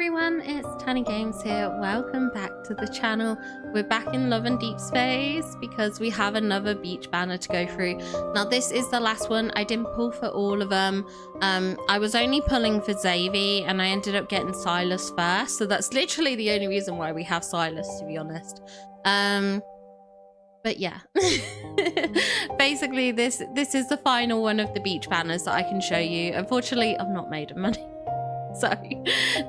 everyone, it's Tani Games here. Welcome back to the channel. We're back in Love and Deep Space because we have another beach banner to go through. Now this is the last one. I didn't pull for all of them. I was only pulling for Xavi and I ended up getting Sylus first. So that's literally the only reason why we have Sylus, to be honest. But yeah, basically this is the final one of the beach banners that I can show you. Unfortunately, I've not made money. So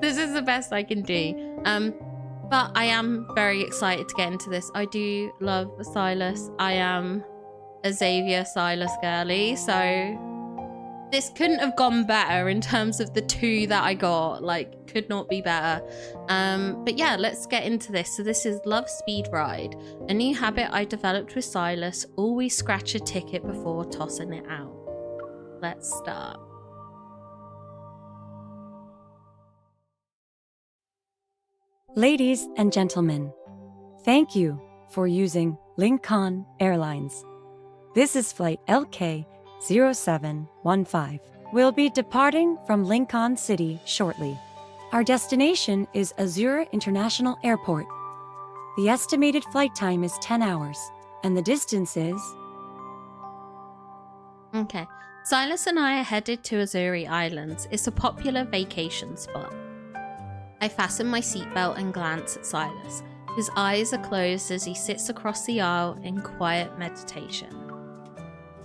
this is the best I can do. But I am very excited to get into this. I do love Sylus. I am a Xavier Sylus girly, so this couldn't have gone better in terms of the two that I got. Like, could not be better. But yeah, let's get into this. So this is Lovespeed Ride, a new habit I developed with Sylus. Always scratch a ticket before tossing it out. Let's start. Ladies and gentlemen, thank you for using Lincoln Airlines. This is flight LK0715. We'll be departing from Lincoln City shortly. Our destination is Azura International Airport. The estimated flight time is 10 hours, and the distance is... Okay, Sylus and I are headed to Azuri Islands. It's a popular vacation spot. I fasten my seatbelt and glance at Sylus. His eyes are closed as he sits across the aisle in quiet meditation.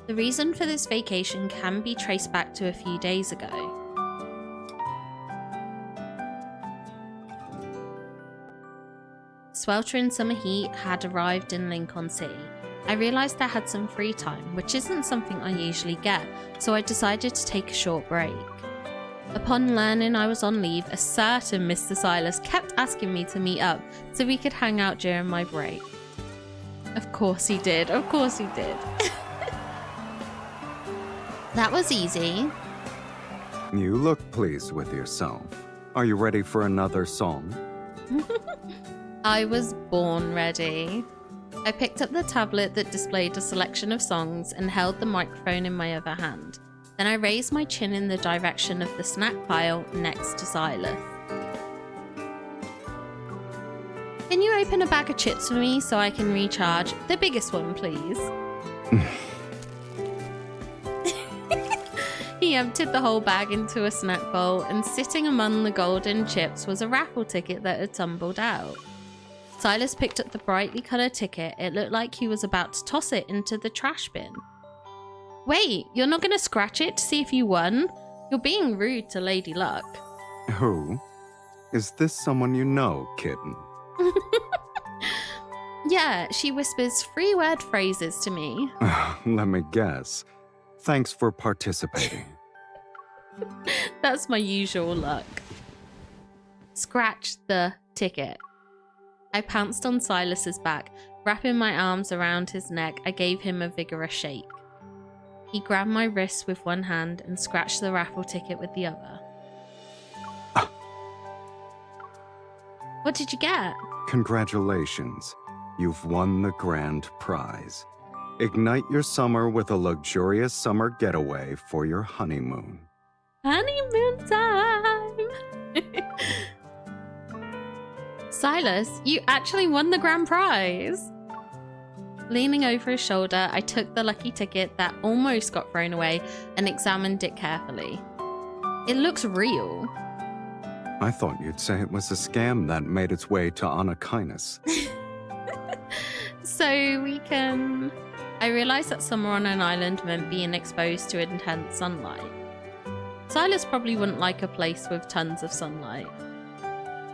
The reason for this vacation can be traced back to a few days ago. Sweltering summer heat had arrived in Lincoln City. I realised I had some free time, which isn't something I usually get, so I decided to take a short break. Upon learning I was on leave, a certain Mr. Sylus kept asking me to meet up so we could hang out during my break. Of course he did, of course he did. That was easy. You look pleased with yourself. Are you ready for another song? I was born ready. I picked up the tablet that displayed a selection of songs and held the microphone in my other hand. Then I raised my chin in the direction of the snack pile next to Sylus. Can you open a bag of chips for me so I can recharge? The biggest one, please. He emptied the whole bag into a snack bowl, and sitting among the golden chips was a raffle ticket that had tumbled out. Sylus picked up the brightly coloured ticket. It looked like he was about to toss it into the trash bin. Wait, you're not going to scratch it to see if you won? You're being rude to Lady Luck. Who? Is this someone you know, kitten? Yeah, she whispers 3-word phrases to me. Let me guess. Thanks for participating. That's my usual luck. Scratch the ticket. I pounced on Sylus's back. Wrapping my arms around his neck, I gave him a vigorous shake. He grabbed my wrist with one hand and scratched the raffle ticket with the other. What did you get? Congratulations. You've won the grand prize. Ignite your summer with a luxurious summer getaway for your honeymoon. Honeymoon time! Sylus, you actually won the grand prize! Leaning over his shoulder, I took the lucky ticket that almost got thrown away and examined it carefully. It looks real. I thought you'd say it was a scam that made its way to Anakainis. So we can... I realised that summer on an island meant being exposed to intense sunlight. Sylus probably wouldn't like a place with tons of sunlight.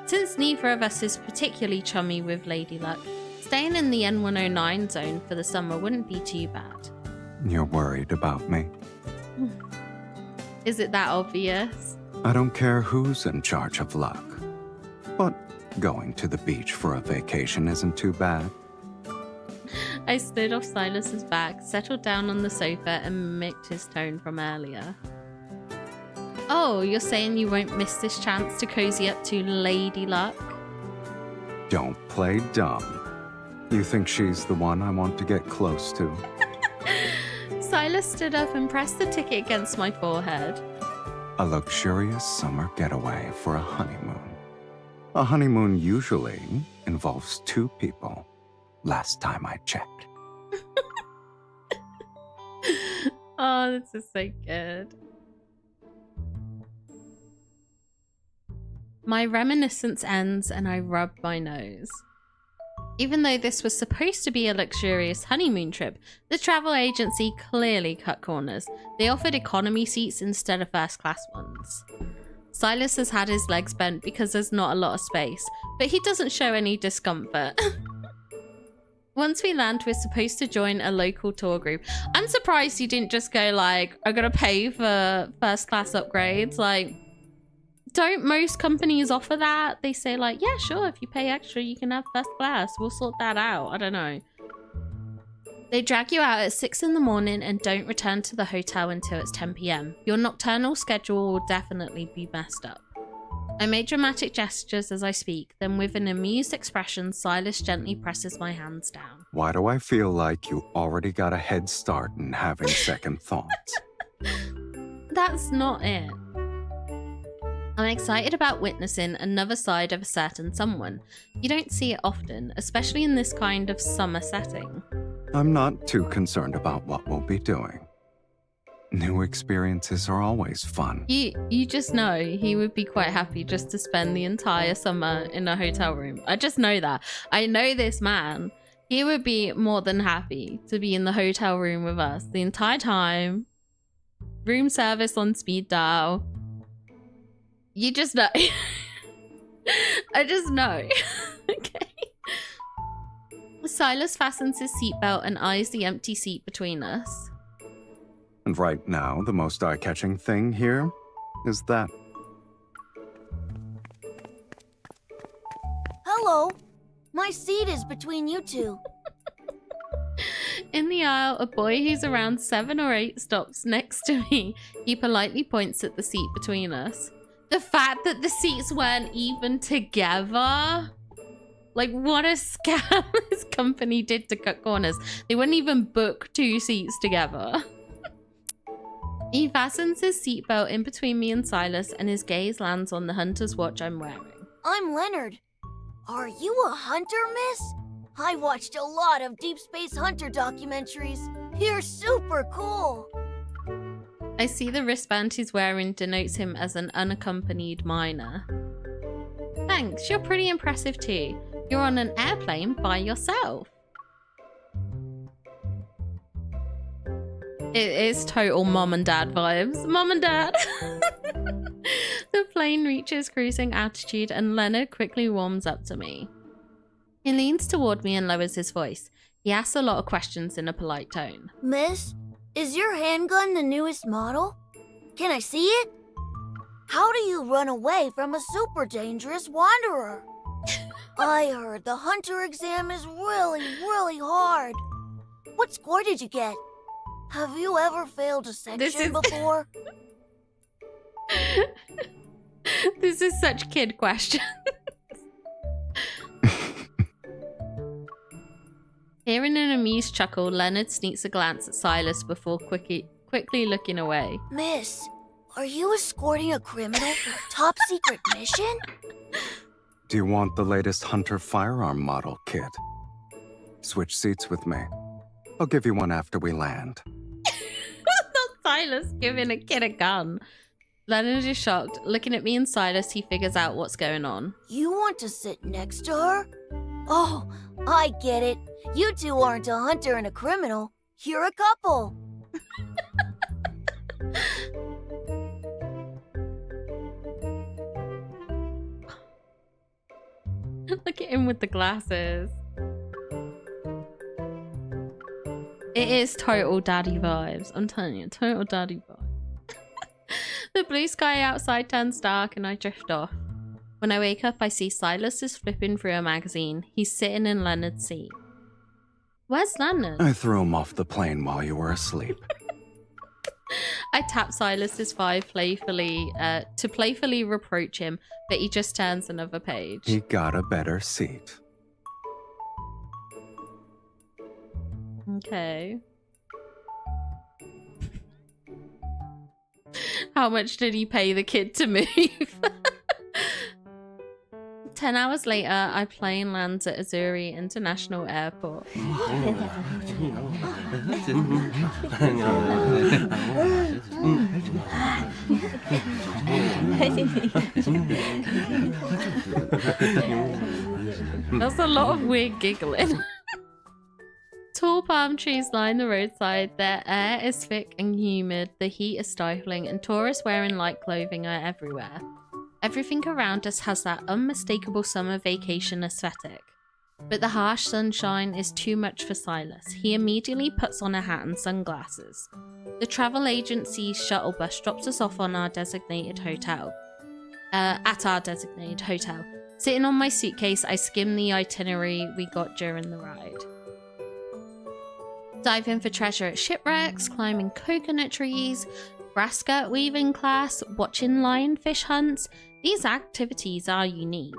Since neither of us is particularly chummy with Lady Luck, staying in the N109 zone for the summer wouldn't be too bad. You're worried about me? Is it that obvious? I don't care who's in charge of luck. But going to the beach for a vacation isn't too bad. I slid off Sylus's back, settled down on the sofa and mimicked his tone from earlier. Oh, you're saying you won't miss this chance to cozy up to Lady Luck? Don't play dumb. You think she's the one I want to get close to? Sylus stood up and pressed the ticket against my forehead. A luxurious summer getaway for a honeymoon. A honeymoon usually involves 2 people, last time I checked. Oh, this is so good. My reminiscence ends and I rub my nose. Even though this was supposed to be a luxurious honeymoon trip, the travel agency clearly cut corners. They offered economy seats instead of first class ones. Sylus has had his legs bent because there's not a lot of space, but he doesn't show any discomfort. Once we land, we're supposed to join a local tour group. I'm surprised he didn't just go like, I'm gonna pay for first class upgrades. Like, don't most companies offer that? They say like, yeah, sure, if you pay extra, you can have first class. We'll sort that out. I don't know. They drag you out at 6 in the morning and don't return to the hotel until it's 10 p.m. Your nocturnal schedule will definitely be messed up. I make dramatic gestures as I speak, then with an amused expression, Sylus gently presses my hands down. Why do I feel like you already got a head start in having second thoughts? That's not it. I'm excited about witnessing another side of a certain someone. You don't see it often, especially in this kind of summer setting. I'm not too concerned about what we'll be doing. New experiences are always fun. You just know he would be quite happy just to spend the entire summer in a hotel room. I just know that. I know this man. He would be more than happy to be in the hotel room with us the entire time. Room service on speed dial. You just know. I just know. Okay. Sylus fastens his seatbelt and eyes the empty seat between us. And right now, the most eye-catching thing here is that. Hello. My seat is between you two. In the aisle, a boy who's around 7 or 8 stops next to me. He politely points at the seat between us. The fact that the seats weren't even together. Like, what a scam this company did to cut corners. They wouldn't even book 2 seats together. He fastens his seatbelt in between me and Sylus, and his gaze lands on the hunter's watch I'm wearing. I'm Leonard. Are you a hunter, miss? I watched a lot of Deep Space Hunter documentaries. You're super cool. I see the wristband he's wearing denotes him as an unaccompanied minor. Thanks, you're pretty impressive too. You're on an airplane by yourself. It is total mom and dad vibes. Mom and dad. The plane reaches cruising altitude and Leonard quickly warms up to me. He leans toward me and lowers his voice. He asks a lot of questions in a polite tone. Miss, is your handgun the newest model? Can I see it? How do you run away from a super dangerous wanderer? I heard the hunter exam is really hard. What score did you get? Have you ever failed a section before? This is such kid questions. Hearing an amused chuckle, Leonard sneaks a glance at Sylus before quickly looking away. Miss, are you escorting a criminal for a top secret mission? Do you want the latest hunter firearm model, kid? Switch seats with me. I'll give you one after we land. Not Sylus giving a kid a gun. Leonard is shocked. Looking at me and Sylus, he figures out what's going on. You want to sit next to her? Oh, I get it. You two aren't a hunter and a criminal. You're a couple. Look at him with the glasses. It is total daddy vibes. I'm telling you, total daddy vibes. The blue sky outside turns dark and I drift off. When I wake up, I see Sylus is flipping through a magazine. He's sitting in Leonard's seat. Where's Leonard? I threw him off the plane while you were asleep. I tap Sylus's thigh playfully to playfully reproach him, but he just turns another page. He got a better seat. Okay. How much did he pay the kid to move? 10 hours later, our plane lands at Azuri International Airport. That's a lot of weird giggling. Tall palm trees line the roadside. Their air is thick and humid, the heat is stifling, and tourists wearing light clothing are everywhere. Everything around us has that unmistakable summer vacation aesthetic. But the harsh sunshine is too much for Sylus. He immediately puts on a hat and sunglasses. The travel agency's shuttle bus drops us off on our designated hotel. At our designated hotel. Sitting on my suitcase, I skim the itinerary we got during the ride. Diving for treasure at shipwrecks, climbing coconut trees, grass skirt weaving class, watching lionfish hunts. These activities are unique.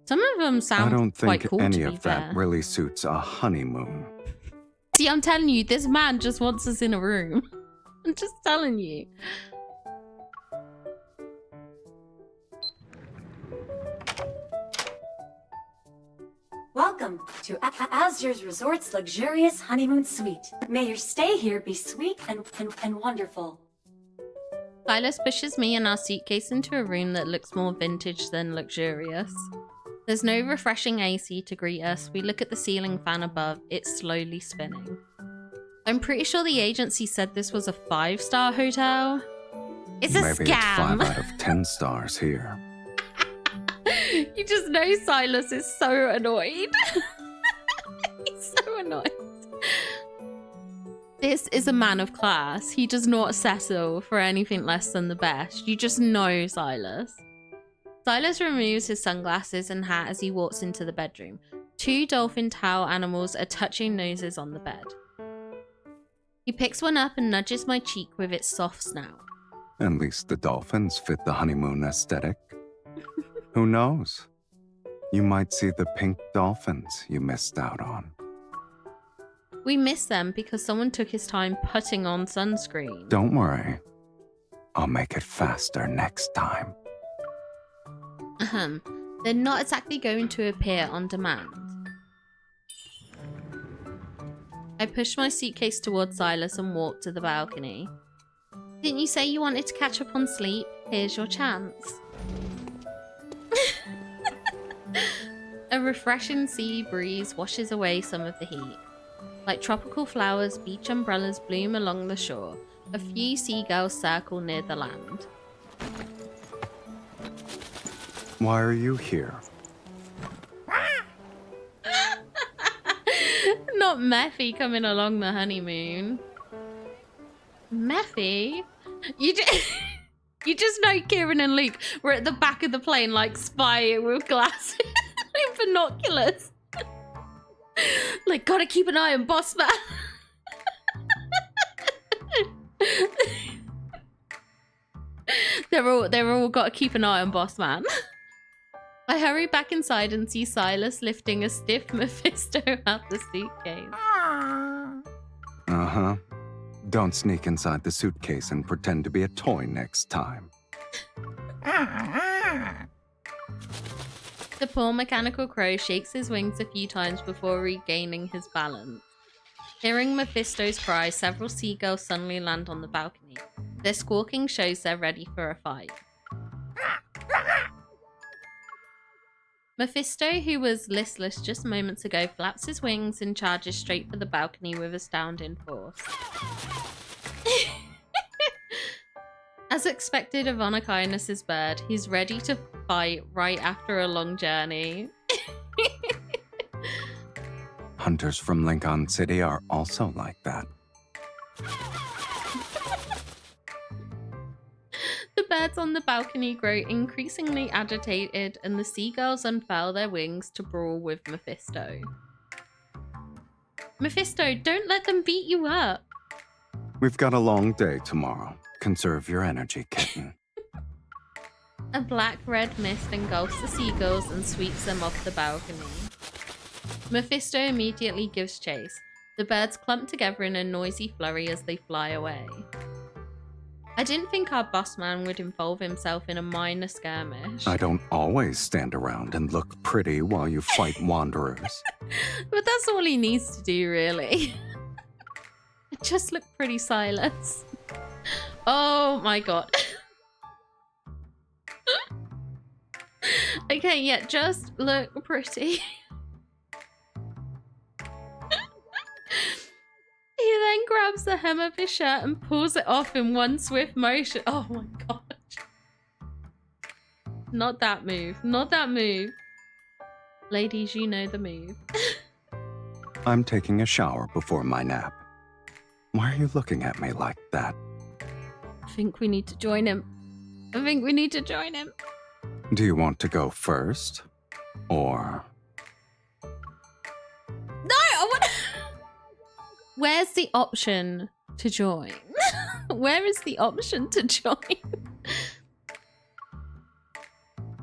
Some of them sound I don't quite think cool, any to be of that fair. really suits a honeymoon. See, I'm telling you, this man just wants us in a room. I'm just telling you. Welcome to Azur's Resort's luxurious honeymoon suite. May your stay here be sweet and wonderful. Sylus pushes me and our suitcase into a room that looks more vintage than luxurious. There's no refreshing AC to greet us. We look at the ceiling fan above. It's slowly spinning. I'm pretty sure the agency said this was a 5-star hotel. It's a Maybe scam. it's 5 out of 10 stars here. You just know Sylus is so annoyed. He's so annoyed. This is a man of class. He does not settle for anything less than the best. You just know Sylus. Sylus removes his sunglasses and hat as he walks into the bedroom. 2 dolphin towel animals are touching noses on the bed. He picks one up and nudges my cheek with its soft snout. At least the dolphins fit the honeymoon aesthetic. Who knows? You might see the pink dolphins you missed out on. We miss them because someone took his time putting on sunscreen. Don't worry. I'll make it faster next time. They're not exactly going to appear on demand. I push my suitcase towards Sylus and walk to the balcony. Didn't you say you wanted to catch up on sleep? Here's your chance. A refreshing sea breeze washes away some of the heat. Like tropical flowers, beach umbrellas bloom along the shore. A few seagulls circle near the land. Why are you here? Not Meffy coming along the honeymoon. Meffy? You just know Kieran and Luke were at the back of the plane like spying with glasses and binoculars. Like, gotta keep an eye on boss man. They're all gotta keep an eye on boss man. I hurry back inside and see Sylus lifting a stiff Mephisto out the suitcase. Uh-huh. Don't sneak inside the suitcase and pretend to be a toy next time. The poor mechanical crow shakes his wings a few times before regaining his balance. Hearing Mephisto's cry, several seagulls suddenly land on the balcony. Their squawking shows they're ready for a fight. Mephisto, who was listless just moments ago, flaps his wings and charges straight for the balcony with astounding force. As expected of Onakainis' bird, he's ready to fight right after a long journey. Hunters from Lincoln City are also like that. The birds on the balcony grow increasingly agitated, and the seagulls unfurl their wings to brawl with Mephisto. Mephisto, don't let them beat you up. We've got a long day tomorrow. Conserve your energy, kitten. A black-red mist engulfs the seagulls and sweeps them off the balcony. Mephisto immediately gives chase. The birds clump together in a noisy flurry as they fly away. I didn't think our boss man would involve himself in a minor skirmish. I don't always stand around and look pretty while you fight wanderers. But that's all he needs to do, really. Just look pretty, Sylus. Oh my god. Okay, yeah, just look pretty. He then grabs the hem of his shirt and pulls it off in one swift motion. Oh my gosh. Not that move. Not that move. Ladies, you know the move. I'm taking a shower before my nap. Why are you looking at me like that? I think we need to join him. I think we need to join him. Do you want to go first? Or... No, I want... Where's the option to join? Where is the option to join?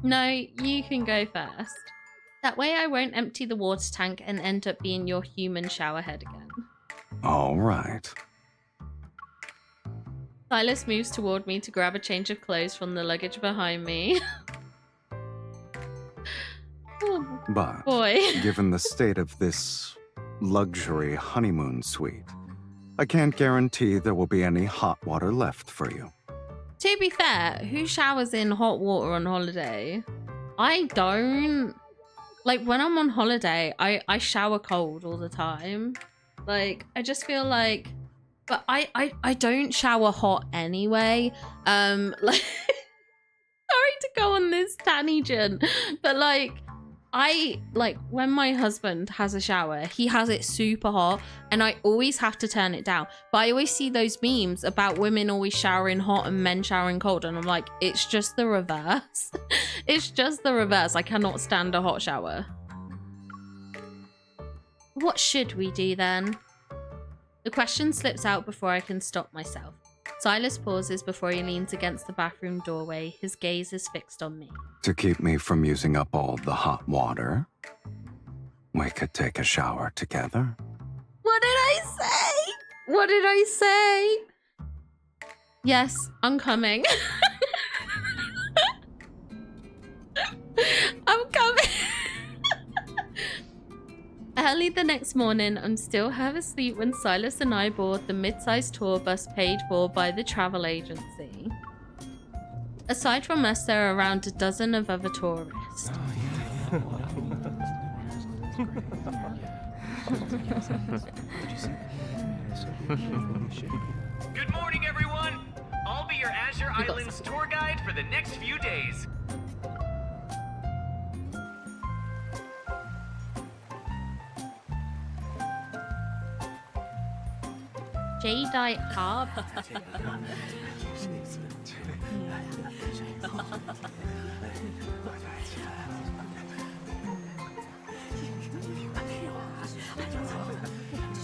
No, you can go first. That way I won't empty the water tank and end up being your human showerhead again. All right. Sylus moves toward me to grab a change of clothes from the luggage behind me. Oh, But boy. given the state of this luxury honeymoon suite, I can't guarantee there will be any hot water left for you. To be fair, who showers in hot water on holiday? I don't. Like, when I'm on holiday, I shower cold all the time. Like, I just feel like... But I don't shower hot anyway. Like... Sorry to go on this tangent, but like... when my husband has a shower, he has it super hot and I always have to turn it down. But I always see those memes about women always showering hot and men showering cold. And I'm like, it's just the reverse. It's just the reverse. I cannot stand a hot shower. What should we do then? The question slips out before I can stop myself. Sylus pauses before he leans against the bathroom doorway. His gaze is fixed on me. To keep me from using up all the hot water, we could take a shower together. What did I say? What did I say? Yes, I'm coming. I'm coming. Early the next morning, I'm still half asleep when Sylus and I board the mid-sized tour bus paid for by the travel agency. Aside from us, there are around a dozen of other tourists. Good morning, everyone! I'll be your Azure Islands tour guide for the next few days. Jadeite Harbor.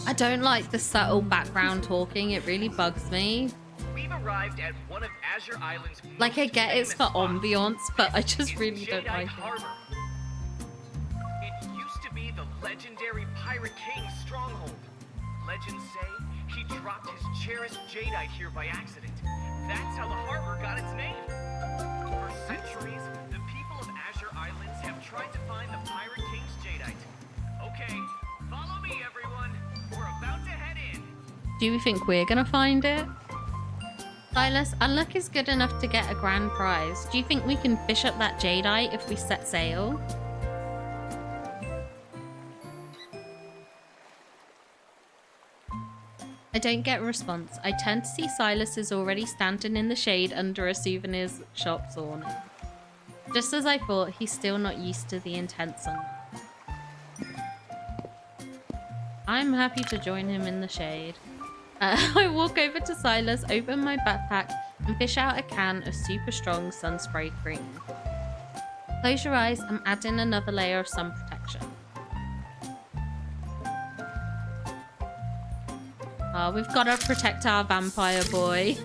I don't like the subtle background talking. It really bugs me. We've arrived at one of Azure Island's Like, I get it's for most famous ambiance, but I spots. just It's really don't Jadeite like it. Harbor. It used to be the legendary Pirate King's stronghold. Legends say he dropped his cherished jadeite here by accident. That's how the harbor got its name. For centuries, the people of Azure Islands have tried to find the Pirate King's jadeite. Okay, follow me, everyone. We're about to head in. Do you think we're gonna find it? Sylus, our luck is good enough to get a grand prize. Do you think we can fish up that jadeite if we set sail? I don't get a response. I turn to see Sylus is already standing in the shade under a souvenirs shop's awning. Just as I thought, he's still not used to the intense sun. I'm happy to join him in the shade. I walk over to Sylus, open my backpack, and fish out a can of super strong sun spray cream. Close your eyes, I'm adding another layer of sun protection. Oh, we've got to protect our vampire boy.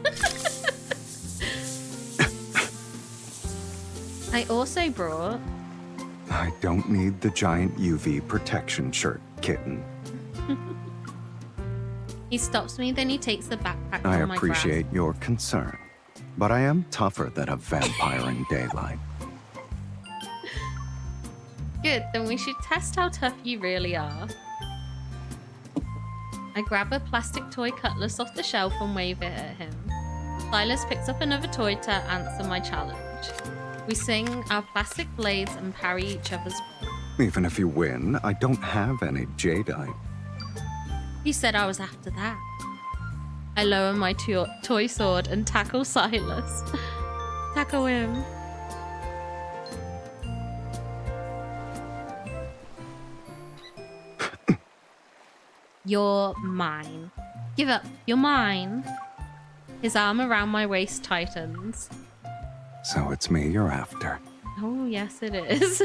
I also brought... I don't need the giant UV protection shirt, kitten. He stops me, then he takes the backpack I from my grasp. appreciate your concern. but I am tougher than a vampire in daylight. Good, then we should test how tough you really are. I grab a plastic toy cutlass off the shelf and wave it at him. Sylus picks up another toy to answer my challenge. We swing our plastic blades and parry each other's blows. Even if you win, I don't have any jadeite. You said I was after that. I lower my toy sword and tackle Sylus. Tackle him. You're mine. Give up. You're mine. His arm around my waist tightens. So it's me you're after. Oh, yes, it is.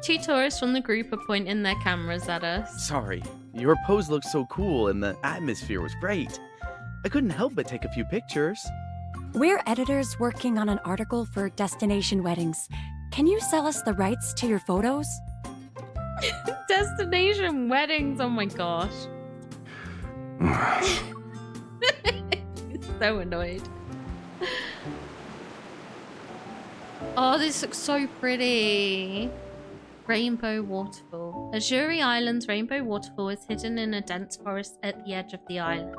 Two tourists from the group are pointing their cameras at us. Sorry, your pose looked so cool and the atmosphere was great. I couldn't help but take a few pictures. We're editors working on an article for Destination Weddings. Can you sell us the rights to your photos? Destination Weddings, oh my gosh. So annoyed. Oh, this looks so pretty. Rainbow Waterfall. Azuri Island's Rainbow Waterfall is hidden in a dense forest at the edge of the island.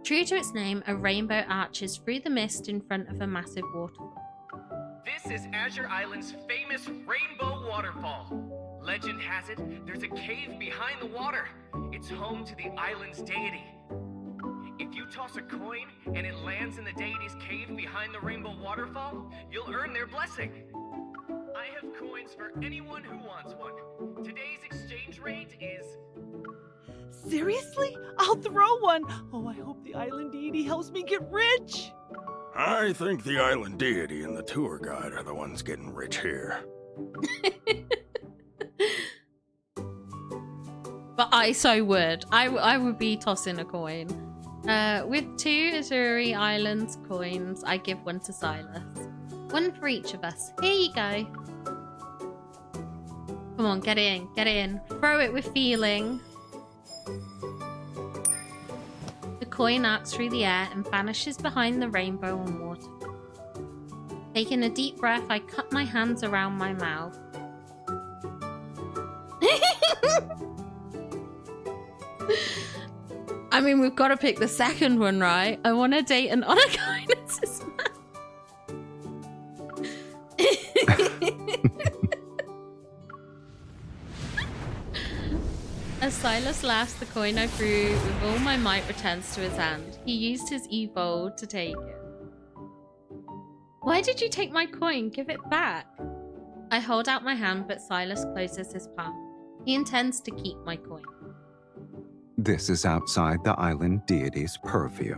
True to its name, a rainbow arches through the mist in front of a massive waterfall. This is Azure Island's famous Rainbow Waterfall. Legend has it, there's a cave behind the water. It's home to the island's deity. If you toss a coin and it lands in the deity's cave behind the Rainbow Waterfall, you'll earn their blessing. I have coins for anyone who wants one. Today's exchange rate is... Seriously? I'll throw one. Oh, I hope the island deity helps me get rich. I think the island deity and the tour guide are the ones getting rich here. But I so would. I would be tossing a coin. With 2 Azuri Islands coins, I give one to Sylus. One for each of us. Here you go. Come on, get in, get in. Throw it with feeling. The coin arcs through the air and vanishes behind the rainbow and water. Taking a deep breath, I cut my hands around my mouth. I mean, we've got to pick the second one, right? I want to date an honor kindness man. As Sylus laughs, the coin I threw with all my might returns to his hand. He used his evolve to take it. Why did you take my coin? Give it back. I hold out my hand, but Sylus closes his palm. He intends to keep my coin. This is outside the island deity's purview.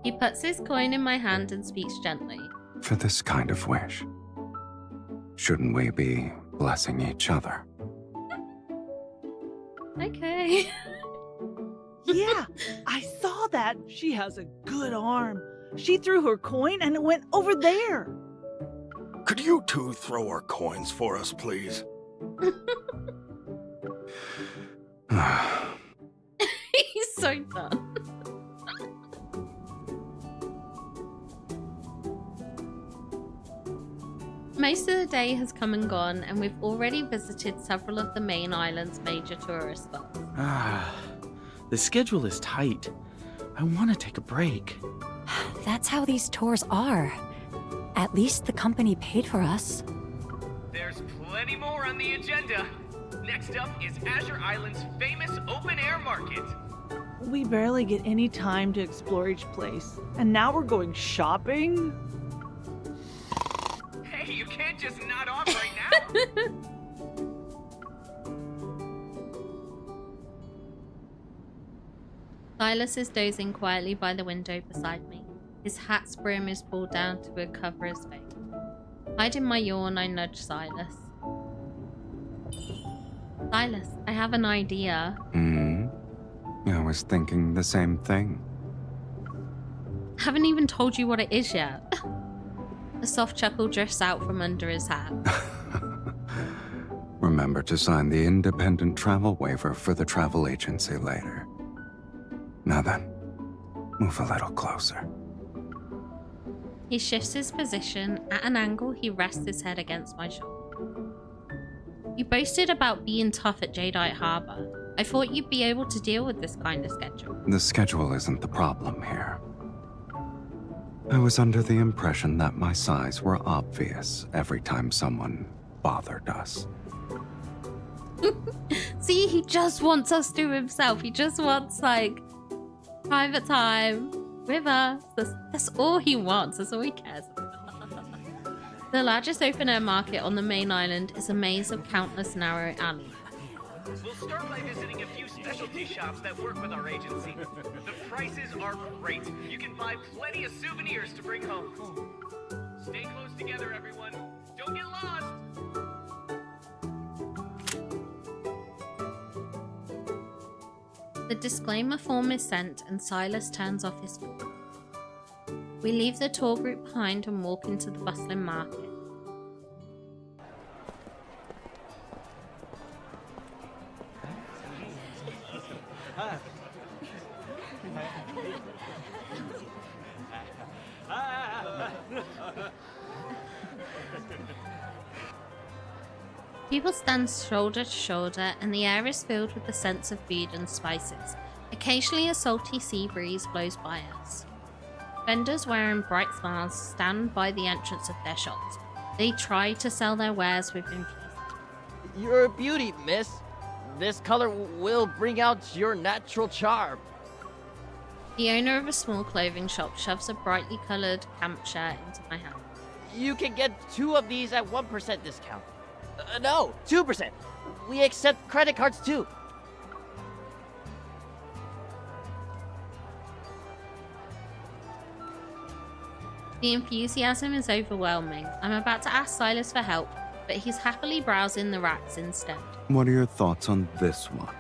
He puts his coin in my hand and speaks gently. For this kind of wish, shouldn't we be blessing each other? Okay. Yeah, I saw that. She has a good arm. She threw her coin and it went over there. Could you two throw our coins for us, please? He's so done. Most of the day has come and gone, and we've already visited several of the main island's major tourist spots. The schedule is tight. I want to take a break. That's how these tours are. At least the company paid for us. There's plenty more on the agenda. Next up is Azure Island's famous open-air market. We barely get any time to explore each place. And now we're going shopping? Hey, you can't just nod off right now. Sylus is dozing quietly by the window beside me. His hat's brim is pulled down to cover his face. Hiding my yawn, I nudge Sylus. Sylus, I have an idea. I was thinking the same thing. Haven't even told you what it is yet. A soft chuckle drifts out from under his hat. remember to sign the independent travel waiver for the travel agency later. Now then, move a little closer. He shifts his position. At an angle, he rests his head against my shoulder. You boasted about being tough at Jadeite Harbor. I thought you'd be able to deal with this kind of schedule. The schedule isn't the problem here. I was under the impression that my size were obvious every time someone bothered us. See, he just wants us to himself. He just wants, like, private time with us. That's all he wants. That's all he cares about. The largest open-air market on the main island is a maze of countless narrow alleys. We'll start by visiting a few specialty shops that work with our agency. The prices are great. You can buy plenty of souvenirs to bring home. Stay close together, everyone. Don't get lost. The disclaimer form is sent and Sylus turns off his phone. We leave the tour group behind and walk into the bustling market. People stand shoulder to shoulder and the air is filled with the scents of food and spices. Occasionally a salty sea breeze blows by us. Vendors wearing bright smiles stand by the entrance of their shops. They try to sell their wares with enthusiasm. You're a beauty, miss. This color will bring out your natural charm. The owner of a small clothing shop shoves a brightly coloured camp shirt into my hand. You can get 2 of these at 1% discount. No, 2%. We accept credit cards too. The enthusiasm is overwhelming. I'm about to ask Sylus for help, but he's happily browsing the racks instead. What are your thoughts on this one?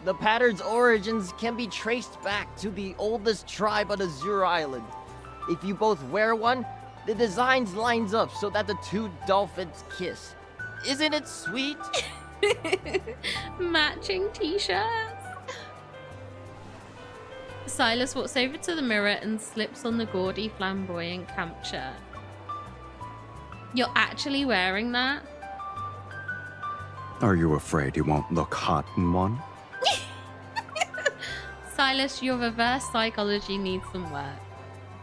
The pattern's origins can be traced back to the oldest tribe on Azure Island. If you both wear one, the designs lines up so that the 2 dolphins kiss. Isn't it sweet? Matching t-shirts. Sylus walks over to the mirror and slips on the gaudy flamboyant camp shirt. You're actually wearing that? Are you afraid you won't look hot in one? Sylus, your reverse psychology needs some work.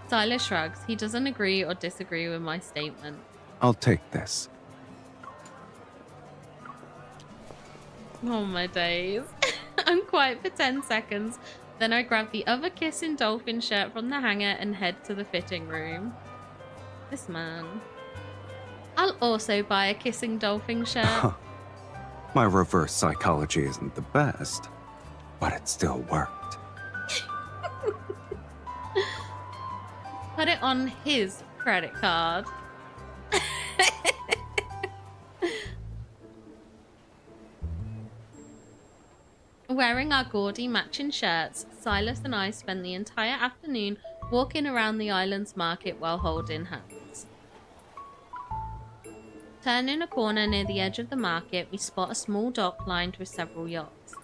Sylus shrugs. He doesn't agree or disagree with my statement. I'll take this. Oh my days. I'm quiet for 10 seconds. Then I grab the other kissing dolphin shirt from the hanger and head to the fitting room. This man. I'll also buy a kissing dolphin shirt. My reverse psychology isn't the best, but it still worked. Put it on his credit card. Wearing our gaudy matching shirts, Sylus and I spend the entire afternoon walking around the island's market while holding hands. Turning a corner near the edge of the market, we spot a small dock lined with several yachts.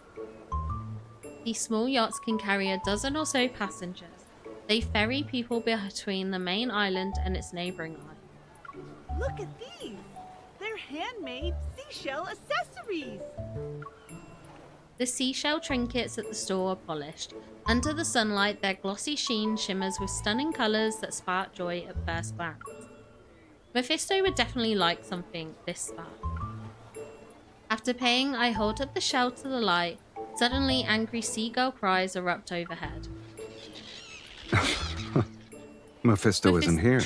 These small yachts can carry a dozen or so passengers. They ferry people between the main island and its neighbouring island. Look at these! They're handmade seashell accessories! The seashell trinkets at the store are polished. Under the sunlight, their glossy sheen shimmers with stunning colours that spark joy at first glance. Mephisto would definitely like something this spark. After paying, I hold up the shell to the light. Suddenly, angry seagull cries erupt overhead. Mephisto isn't here,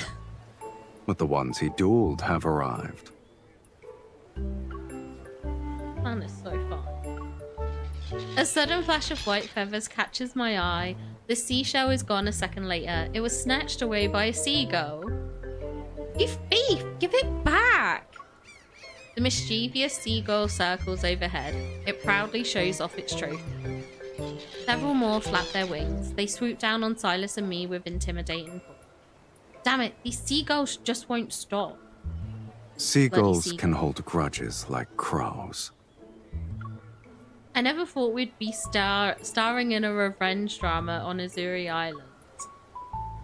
but the ones he dueled have arrived. Man, it's so fun. A sudden flash of white feathers catches my eye. The seashell is gone a second later. It was snatched away by a seagull. You thief! Give it back! The mischievous seagull circles overhead. It proudly shows off its trophy. Several more flap their wings. They swoop down on Sylus and me with intimidating pull. Damn it, these seagulls just won't stop. Seagulls seagull. can hold grudges like crows. I never thought we'd be starring in a revenge drama on Azuri Island.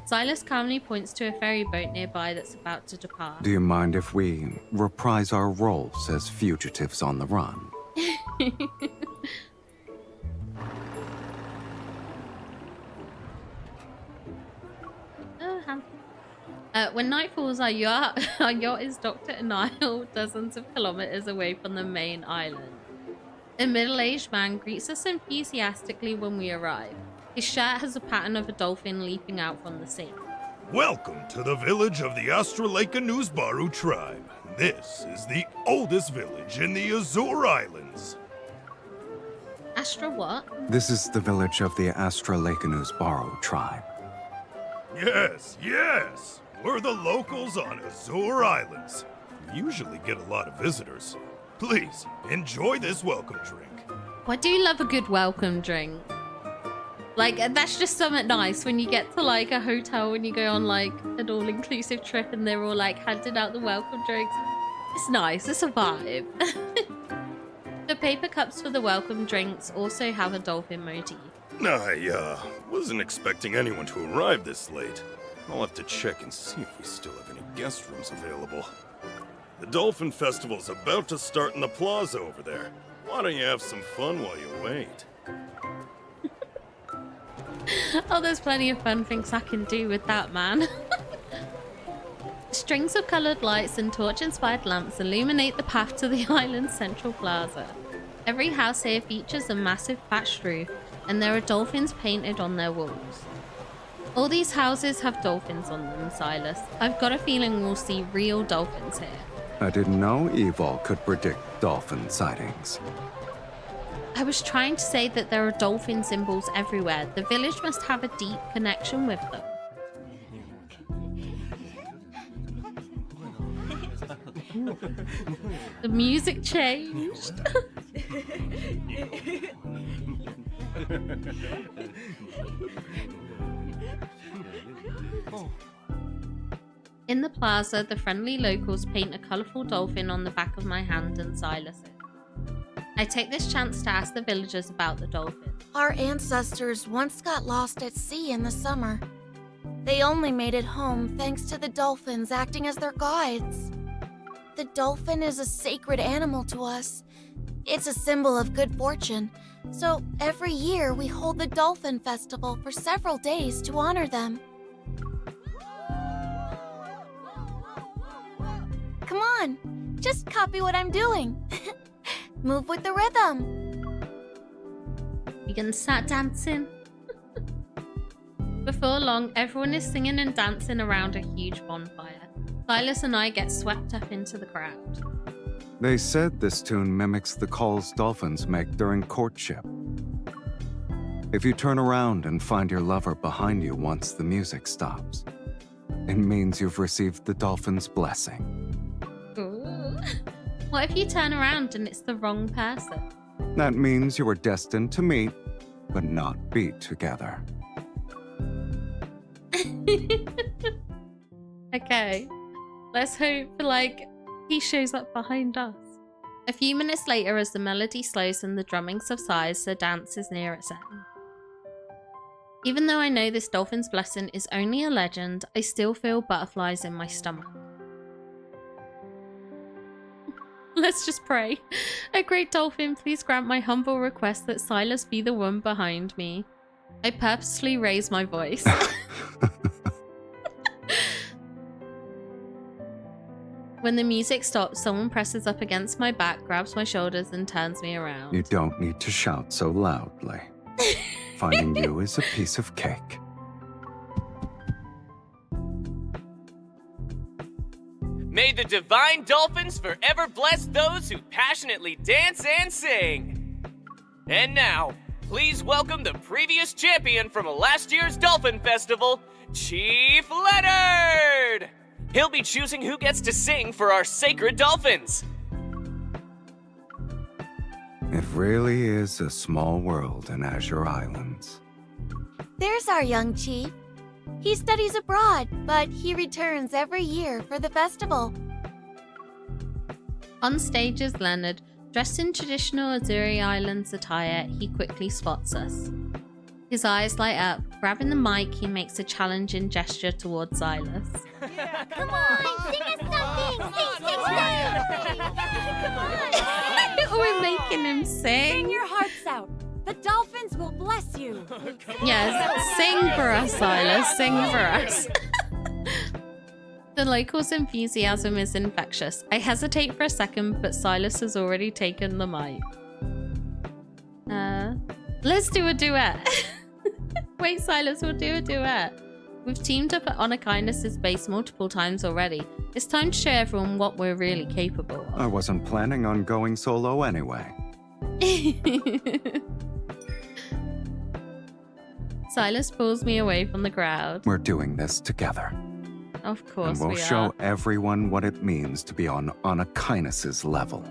Sylus calmly points to a ferry boat nearby that's about to depart. Do you mind if we reprise our roles as fugitives on the run? When night falls, our yacht is docked at an isle dozens of kilometers away from the main island. A middle-aged man greets us enthusiastically when we arrive. His shirt has a pattern of a dolphin leaping out from the sea. Welcome to the village of the Astralakanusbaru tribe. This is the oldest village in the Azure Islands. Astra what? This is the village of the Astralakanusbaru tribe. Yes, yes. We're the locals on Azure Islands. We usually get a lot of visitors. Please, enjoy this welcome drink. I do love a good welcome drink. Like, that's just something nice when you get to, like, a hotel and you go on, like, an all-inclusive trip and they're all, like, handing out the welcome drinks. It's nice. It's a vibe. The paper cups for the welcome drinks also have a dolphin motif. I, wasn't expecting anyone to arrive this late. I'll have to check and see if we still have any guest rooms available. The Dolphin Festival's about to start in the plaza over there. Why don't you have some fun while you wait? Oh, there's plenty of fun things I can do with that, man. Strings of coloured lights and torch-inspired lamps illuminate the path to the island's central plaza. Every house here features a massive thatched roof, and there are dolphins painted on their walls. All these houses have dolphins on them, Sylus. I've got a feeling we'll see real dolphins here. I didn't know Evil could predict dolphin sightings. I was trying to say that there are dolphin symbols everywhere. The village must have a deep connection with them. The music changed. In the plaza, the friendly locals paint a colourful dolphin on the back of my hand and Sylus it. I take this chance to ask the villagers about the dolphin. Our ancestors once got lost at sea in the summer. They only made it home thanks to the dolphins acting as their guides. The dolphin is a sacred animal to us. It's a symbol of good fortune. So every year we hold the Dolphin Festival for several days to honor them. Come on, just copy what I'm doing. Move with the rhythm. You can start dancing. Before long, everyone is singing and dancing around a huge bonfire. Sylus and I get swept up into the crowd. They said this tune mimics the calls dolphins make during courtship. If you turn around and find your lover behind you once the music stops, it means you've received the dolphin's blessing. Ooh. What if you turn around and it's the wrong person? That means you were destined to meet, but not be together. Okay. Let's hope, like, he shows up behind us. A few minutes later, as the melody slows and the drumming subsides, the dance is near its end. Even though I know this dolphin's blessing is only a legend, I still feel butterflies in my stomach. Let's just pray. A great dolphin, please grant my humble request that Sylus be the one behind me. I purposely raise my voice. When the music stops, someone presses up against my back, grabs my shoulders, and turns me around. You don't need to shout so loudly. Finding you is a piece of cake. May the divine dolphins forever bless those who passionately dance and sing. And now, please welcome the previous champion from last year's Dolphin Festival, Chief Leonard! He'll be choosing who gets to sing for our sacred dolphins. It really is a small world in Azure Islands. There's our young chief. He studies abroad, but he returns every year for the festival. On stage is Leonard. Dressed in traditional Azuri Islands attire, he quickly spots us. His eyes light up. Grabbing the mic, he makes a challenging gesture towards Sylus. Come on, sing us something! Sing We're making him Sing sing. your hearts out. The dolphins will bless you. Yes, sing for us, Sylus. Sing for us. The locals' enthusiasm is infectious. I hesitate for a second, but Sylus has already taken the mic. Let's do a duet. Wait, Sylus, we'll do a duet. We've teamed up at Honor Kindness's base multiple times already. It's time to show everyone what we're really capable of. I wasn't planning on going solo anyway. Sylus pulls me away from the crowd. We're doing this together. Of course And we'll we show are. everyone what it means to be on Honor Kindness's level.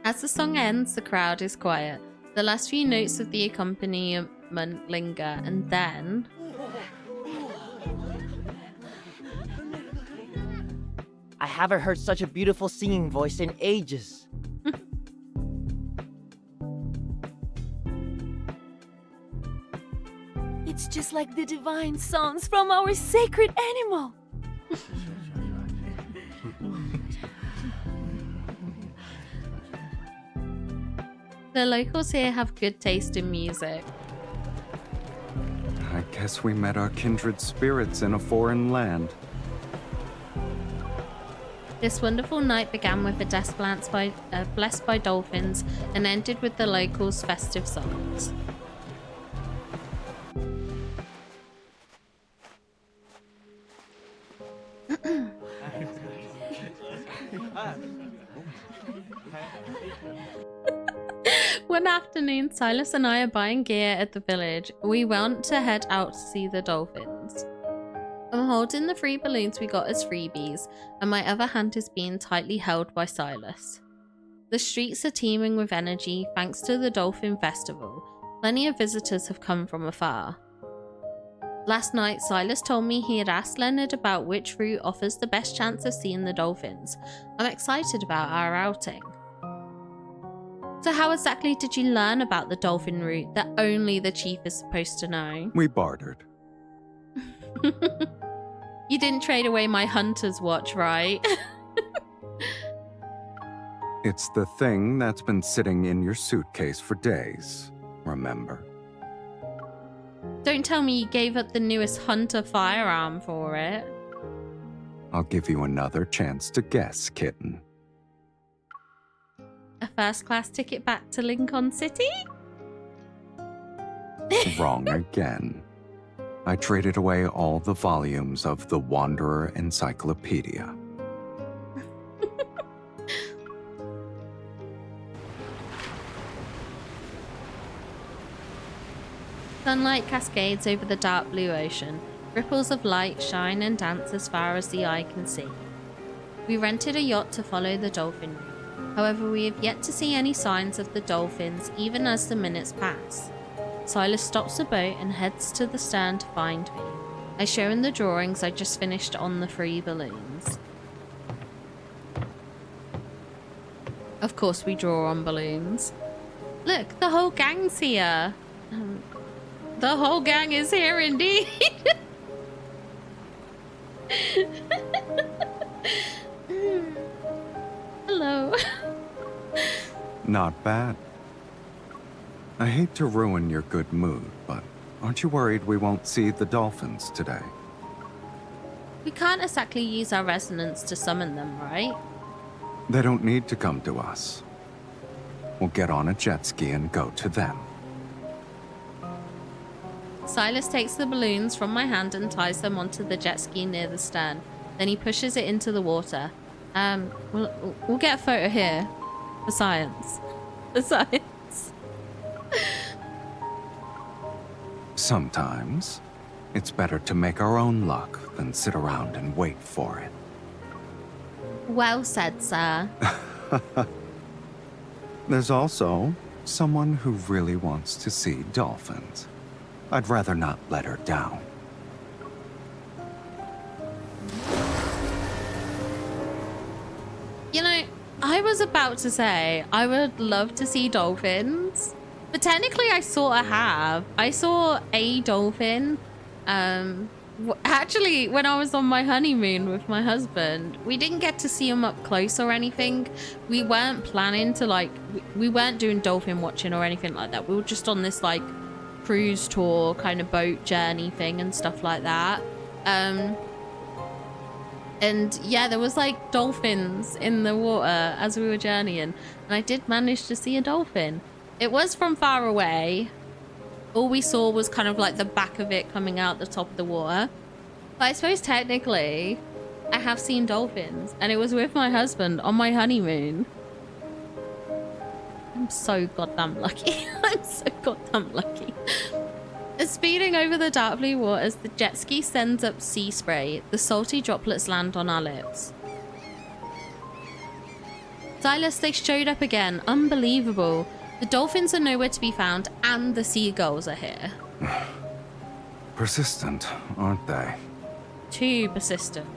As the song ends, the crowd is quiet. The last few notes of the accompaniment linger, and then... I haven't heard such a beautiful singing voice in ages. It's just like the divine songs from our sacred animal. The locals here have good taste in music. I guess we met our kindred spirits in a foreign land. This wonderful night began with a death blessed by dolphins and ended with the locals' festive songs. One afternoon, Sylus and I are buying gear at the village. We want to head out to see the dolphins. I'm holding the 3 balloons we got as freebies, and my other hand is being tightly held by Sylus. The streets are teeming with energy thanks to the Dolphin Festival. Plenty of visitors have come from afar. Last night, Sylus told me he had asked Leonard about which route offers the best chance of seeing the dolphins. I'm excited about our outing. So how exactly did you learn about the dolphin route that only the chief is supposed to know? We bartered. You didn't trade away my hunter's watch, right? It's the thing that's been sitting in your suitcase for days, remember? Don't tell me you gave up the newest hunter firearm for it. I'll give you another chance to guess, kitten. A first-class ticket back to Lincoln City? Wrong again. I traded away all the volumes of the Wanderer Encyclopedia. Sunlight cascades over the dark blue ocean. Ripples of light shine and dance as far as the eye can see. We rented a yacht to follow the dolphin route. However, we have yet to see any signs of the dolphins, even as the minutes pass. Sylus stops the boat and heads to the stern to find me. I show him the drawings I just finished on the 3 balloons. Of course we draw on balloons. Look, the whole gang's here. The whole gang is here indeed. Hello. Not bad. I hate to ruin your good mood, but aren't you worried we won't see the dolphins today? We can't exactly use our resonance to summon them, right? They don't need to come to us. We'll get on a jet ski and go to them. Sylus takes the balloons from my hand and ties them onto the jet ski near the stern. Then he pushes it into the water. We'll get a photo here. For science. For science. Sometimes, it's better to make our own luck than sit around and wait for it. Well said, sir. There's also someone who really wants to see dolphins. I'd rather not let her down. I was about to say, I would love to see dolphins, but technically I sort of have. I saw a dolphin. Actually, when I was on my honeymoon with my husband, we didn't get to see him up close or anything. We weren't planning to like, we weren't doing dolphin watching or anything like that. We were just on this like cruise tour kind of boat journey thing and stuff like that. And yeah, there was like dolphins in the water as we were journeying, and I did manage to see a dolphin. It was from far away. All we saw was kind of like the back of it coming out the top of the water. But I suppose technically I have seen dolphins, and it was with my husband on my honeymoon. I'm so goddamn lucky. I'm so goddamn lucky. As speeding over the dark blue waters, the jet ski sends up sea spray. The salty droplets land on our lips. Sylus, they showed up again. Unbelievable. The dolphins are nowhere to be found, and the seagulls are here. Persistent, aren't they? Too persistent.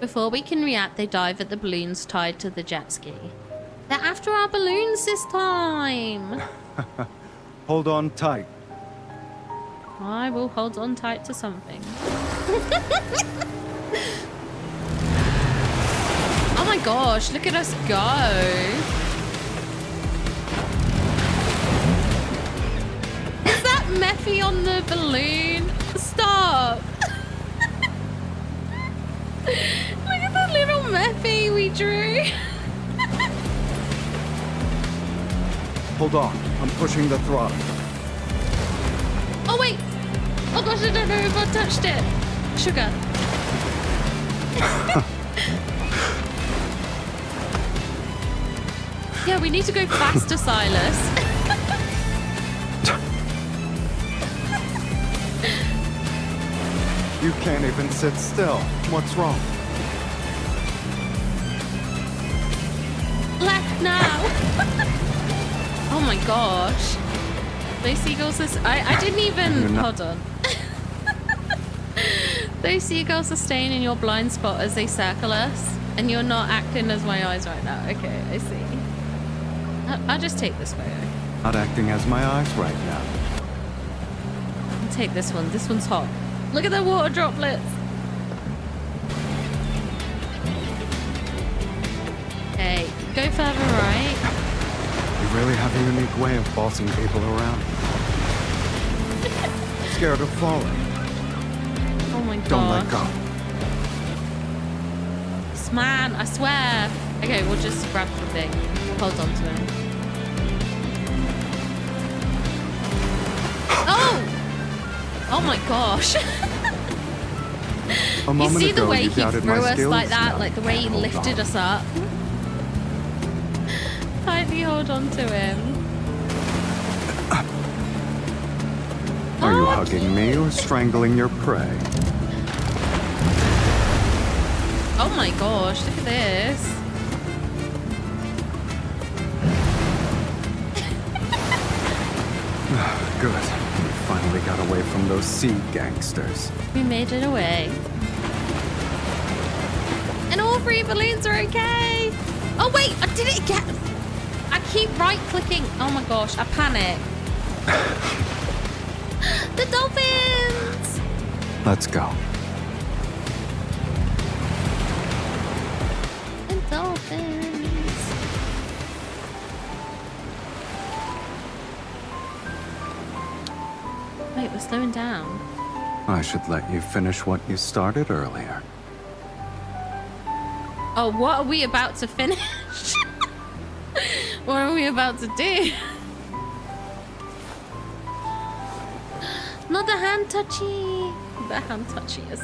Before we can react, they dive at the balloons tied to the jet ski. They're after our balloons this time. Hold on tight. I will hold on tight to something. Oh my gosh, look at us go. Is that Mephi on the balloon? Stop. Look at the little Mephi we drew. Hold on, I'm pushing the throttle. Oh wait. Oh gosh, I don't know if I touched it. Sugar. Yeah, we need to go faster, Sylus. You can't even sit still. What's wrong? Left now. Oh my gosh. Those seagulls are... I didn't even... Hold on. Those seagulls are staying in your blind spot as they circle us. And you're not acting as my eyes right now. Okay, I see. I'll just take this photo. Not acting as my eyes right now. I'll take this one. This one's hot. Look at the water droplets. Okay, go further right. You really have a unique way of bossing people around. Scared of falling. Oh my god. Don't let go. This man, I swear. Okay, we'll just grab the thing. Hold on to it. Oh! Oh my gosh. You see the way he threw us like that? Like the way he lifted us up? Tightly hold on to him. Are you hugging me or strangling your prey? Oh my gosh, look at this. Good. We finally got away from those sea gangsters. We made it away. And all three balloons are okay. Oh wait, I did it again. I keep right-clicking. Oh my gosh, I panic. The dolphins! Let's go. The dolphins. Wait, we're slowing down. I should let you finish what you started earlier. Oh, what are we about to finish? What are we about to do? Not the hand touchy. The hand touchy is.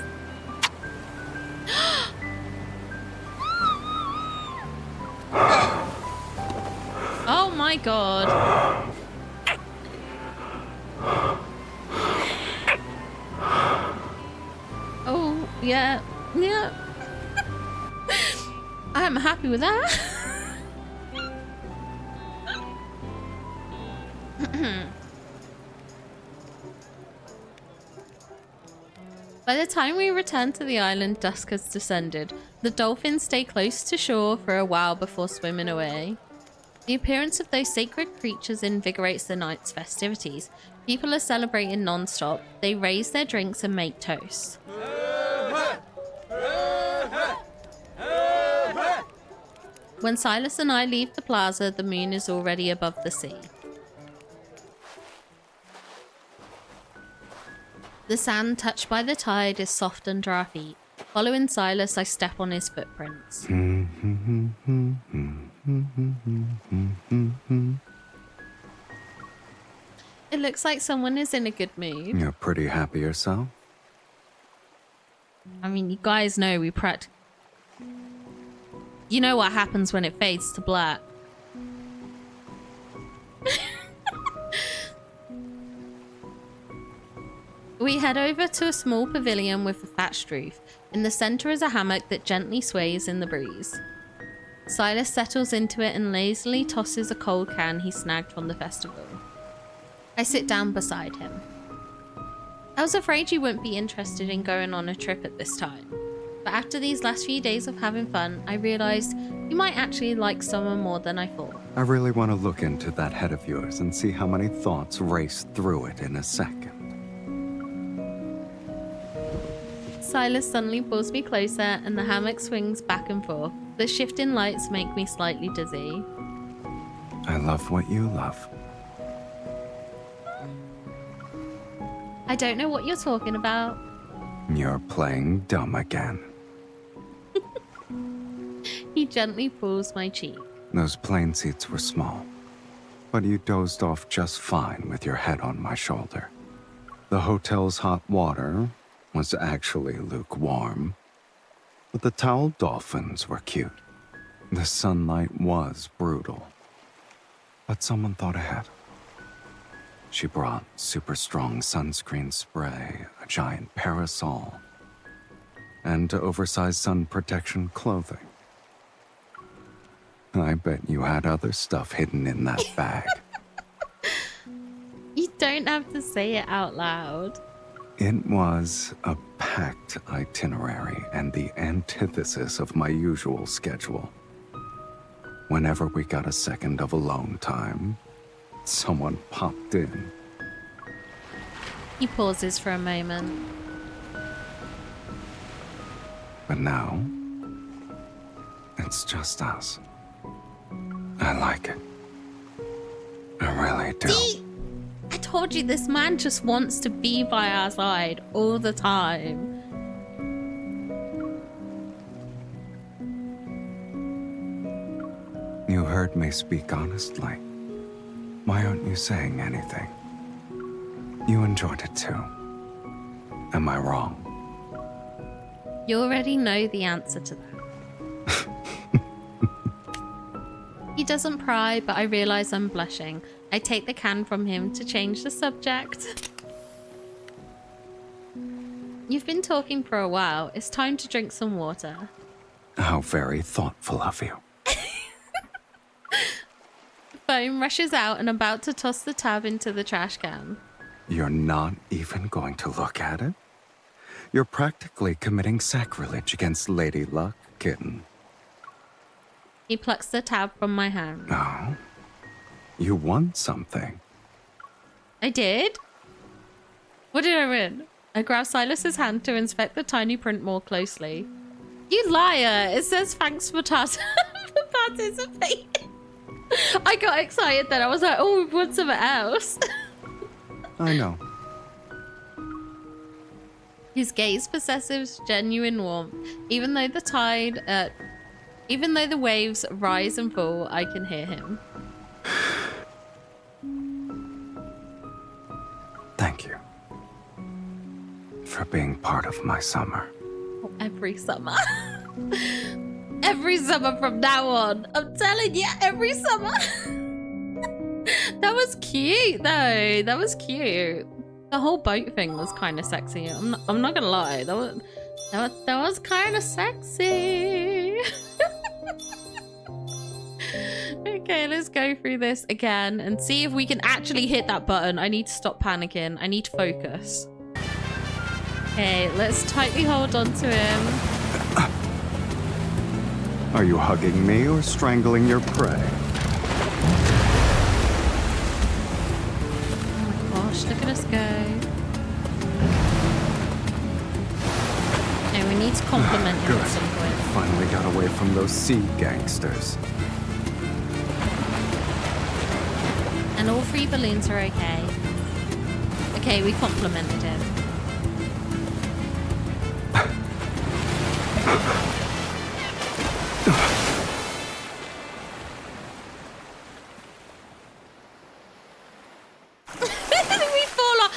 Oh my god. Oh, yeah. Yeah. I'm happy with that. By the time we return to the island, dusk has descended. The dolphins stay close to shore for a while before swimming away. The appearance of those sacred creatures invigorates the night's festivities. People are celebrating non-stop. They raise their drinks and make toasts. When Sylus and I leave the plaza, the moon is already above the sea. The sand touched by the tide is soft under our feet. Following Sylus, I step on his footprints. It looks like someone is in a good mood. You're pretty happy yourself? I mean, you guys know we You know what happens when it fades to black. We head over to a small pavilion with a thatched roof. In the center is a hammock that gently sways in the breeze. Sylus settles into it and lazily tosses a cold can he snagged from the festival. I sit down beside him. I was afraid you wouldn't be interested in going on a trip at this time. But after these last few days of having fun, I realized you might actually like summer more than I thought. I really want to look into that head of yours and see how many thoughts race through it in a second. Sylus suddenly pulls me closer and the hammock swings back and forth. The shifting lights make me slightly dizzy. I love what you love. I don't know what you're talking about. You're playing dumb again. He gently pulls my cheek. Those plane seats were small, but you dozed off just fine with your head on my shoulder. The hotel's hot water was actually lukewarm, but the towel dolphins were cute. The sunlight was brutal, but someone thought ahead. She brought super strong sunscreen spray, a giant parasol, and oversized sun protection clothing. I bet you had other stuff hidden in that bag. You don't have to say it out loud. It was a packed itinerary and the antithesis of my usual schedule. Whenever we got a second of alone time, someone popped in. He pauses for a moment. But now, it's just us. I like it. I really do. See? I told you this man just wants to be by our side all the time. You heard me speak honestly. Why aren't you saying anything? You enjoyed it too. Am I wrong? You already know the answer to that. He doesn't pry, but I realize I'm blushing. I take the can from him to change the subject. You've been talking for a while. It's time to drink some water. How very thoughtful of you. Foam rushes out and about to toss the tab into the trash can. You're not even going to look at it? You're practically committing sacrilege against Lady Luck, kitten. He plucks the tab from my hand. Oh? You won something. I did? What did I win? I grab Sylus's hand to inspect the tiny print more closely. You liar! It says thanks for participating. I got excited then. I was like, oh, we've won something else. I know. His gaze possesses genuine warmth. Even though the waves rise and fall, I can hear him. Thank you. For being part of my summer. Every summer. Every summer from now on. I'm telling you, every summer. That was cute, though. That was cute. The whole boat thing was kind of sexy. I'm not gonna lie. That was kind of sexy. Okay, let's go through this again and see if we can actually hit that button. I need to stop panicking. I need to focus. Okay, let's tightly hold on to him. Are you hugging me or strangling your prey? Oh my gosh, look at us go. Okay, we need to compliment him at some point. Finally got away from those sea gangsters. And all 3 balloons are okay. Okay, we complimented him. We fall off.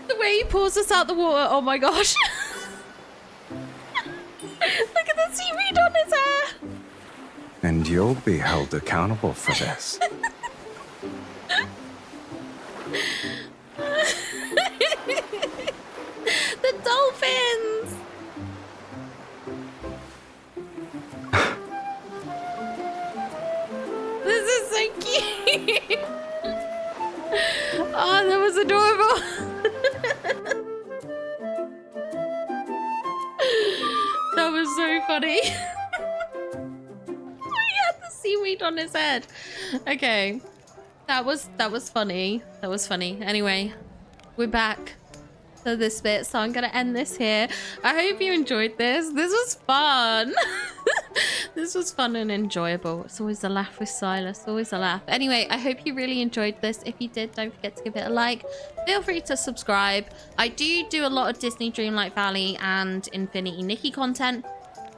The way he pulls us out the water. Oh my gosh. Look at the seaweed on his hair. And you'll be held accountable for this. The dolphins. This is so cute. Oh, that was adorable. That was so funny. He had the seaweed on his head. Okay. That was funny. That was funny. Anyway, we're back to this bit, so I'm gonna end this here. I hope you enjoyed this. This was fun. This was fun and enjoyable. It's always a laugh with Sylus, always a laugh. Anyway, I hope you really enjoyed this. If you did, don't forget to give it a like. Feel free to subscribe. I do a lot of Disney Dreamlight Valley and Infinity Nikki content,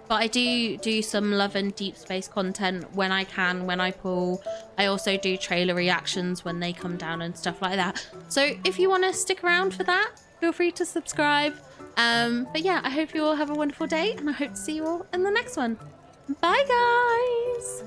but I do some Love and Deep Space content when I can, when I pull. I also do trailer reactions when they come down and stuff like that. So if you want to stick around for that, feel free to subscribe. But yeah, I hope you all have a wonderful day, and I hope to see you all in the next one. Bye, guys.